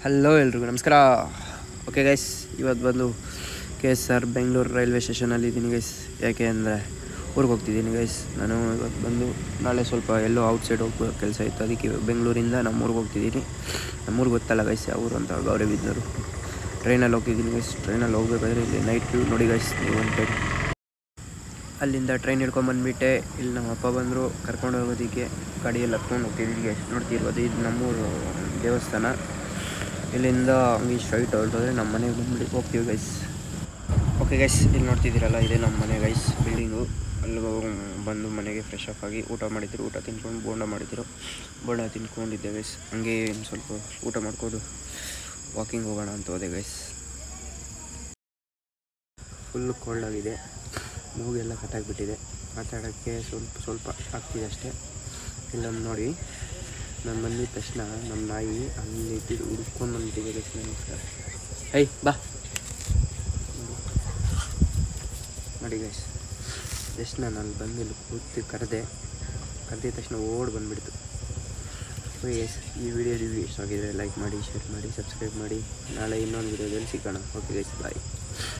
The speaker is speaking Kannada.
ಹಲೋ ಎಲ್ರಿಗೂ ನಮಸ್ಕಾರ. ಓಕೆ ಗೈಸ್, ಇವತ್ತು ಬಂದು KSR ಬೆಂಗಳೂರು ರೈಲ್ವೆ ಸ್ಟೇಷನಲ್ಲಿ ಇದ್ದೀನಿ ಗೈಸ್. ಯಾಕೆ ಅಂದರೆ ಊರಿಗೆ ಹೋಗ್ತಿದ್ದೀನಿ ಗೈಸ್. ನಾನು ಇವತ್ತು ಬಂದು ನಾಳೆ ಸ್ವಲ್ಪ ಎಲ್ಲೋ ಔಟ್ಸೈಡ್ ಹೋಗೋ ಕೆಲಸ ಇತ್ತು, ಅದಕ್ಕೆ ಬೆಂಗಳೂರಿಂದ ನಮ್ಮೂರಿಗೆ ಹೋಗ್ತಿದ್ದೀನಿ. ನಮ್ಮೂರಿಗೆ ಗೊತ್ತಲ್ಲ ಗೈಸ್, ಯಾವ ಊರು ಅಂತ, ಗೌರಿಬಿದನೂರು. ಟ್ರೈನಲ್ಲಿ ಹೋಗ್ತಿದ್ದೀನಿ ಗೈಸ್. ಟ್ರೈನಲ್ಲಿ ಹೋಗ್ಬೇಕಾದ್ರೆ ಇಲ್ಲಿ ನೈಟ್ ವ್ಯೂ ನೋಡಿ ಗೈಸ್ ನೀವು ಒಂದು ಟೈಮ್. ಅಲ್ಲಿಂದ ಟ್ರೈನ್ ಹಿಡ್ಕೊಂಬಂದುಬಿಟ್ಟೆ. ಇಲ್ಲಿ ನಮ್ಮ ಅಪ್ಪ ಬಂದರು ಕರ್ಕೊಂಡು ಹೋಗೋದಕ್ಕೆ, ಗಾಡಿಯಲ್ಲಿ ಹತ್ಕೊಂಡು ಹೋಗ್ತಿದ್ದೀನಿ ಗೈಸ್. ನೋಡ್ತಿರ್ಬೋದು, ಇದು ನಮ್ಮೂರು ದೇವಸ್ಥಾನ. ಇಲ್ಲಿಂದ ಹಂಗೆ ಸ್ಟ್ರೈಟ್ ಹೊರಟೋದ್ರೆ ನಮ್ಮ ಮನೆಗೆ ಹೋಗ್ತೀವಿ ಗೈಸ್. ಓಕೆ ಗೈಸ್, ಇಲ್ಲಿ ನೋಡ್ತಿದ್ದೀರಲ್ಲ, ಇದೇ ನಮ್ಮ ಮನೆ ಗೈಸ್, ಬಿಲ್ಡಿಂಗು. ಅಲ್ಲಿ ಬಂದು ಮನೆಗೆ ಫ್ರೆಶ್ ಅಪ್ ಆಗಿ ಊಟ ಮಾಡಿದ್ರು, ಊಟ ತಿನ್ಕೊಂಡು ಬೋಂಡ ತಿನ್ಕೊಂಡಿದ್ದೆ ಗೈಸ್. ಹಂಗೆ ಒಂದು ಸ್ವಲ್ಪ ಊಟ ಮಾಡ್ಕೊಂಡು ವಾಕಿಂಗ್ ಹೋಗೋಣ ಅಂತ ಹೋದೆ ಗೈಸ್. ಫುಲ್ಲು ಕೋಲ್ಡ್ ಆಗಿದೆ, ಮೂಗೆಲ್ಲ ಕಟ್ಟಾಗಿಬಿಟ್ಟಿದೆ, ಮಾತಾಡೋಕ್ಕೆ ಸ್ವಲ್ಪ ಆಗ್ತಿದೆ ಅಷ್ಟೇ. ಇಲ್ಲೊಂದು ನೋಡಿ, ನಾನು ಬಂದಿದ್ದ ತಕ್ಷಣ ನಮ್ಮ ನಾಯಿ ಅಲ್ಲಿ ಇದ್ದಿದ್ದು ಹುಡ್ಕೊಂಡು ಬಂದಿದ್ದೆ ಗೈಸ್. ನಮಸ್ಕಾರ. ಬಾ ನೋಡಿ ಗೈಸ್, ಜಸ್ಟ್ ನಾನು ಅಲ್ಲಿ ಬಂದು ಇಲ್ಲಿ ಕೂತು ಕರೆದಿದ್ದ ತಕ್ಷಣ ಓಡಿ ಬಂದುಬಿಡ್ತು. ಓಕೆ ಗೈಸ್, ಈ ವಿಡಿಯೋ ರಿವ್ಯೂ ಇಷ್ಟ ಆಗಿದ್ರೆ ಲೈಕ್ ಮಾಡಿ, ಶೇರ್ ಮಾಡಿ, ಸಬ್ಸ್ಕ್ರೈಬ್ ಮಾಡಿ. ನಾಳೆ ಇನ್ನೊಂದು ವಿಡಿಯೋದಲ್ಲಿ ಸಿಗೋಣ. ಓಕೆ ಗೈಸ್, ಬಾಯ್.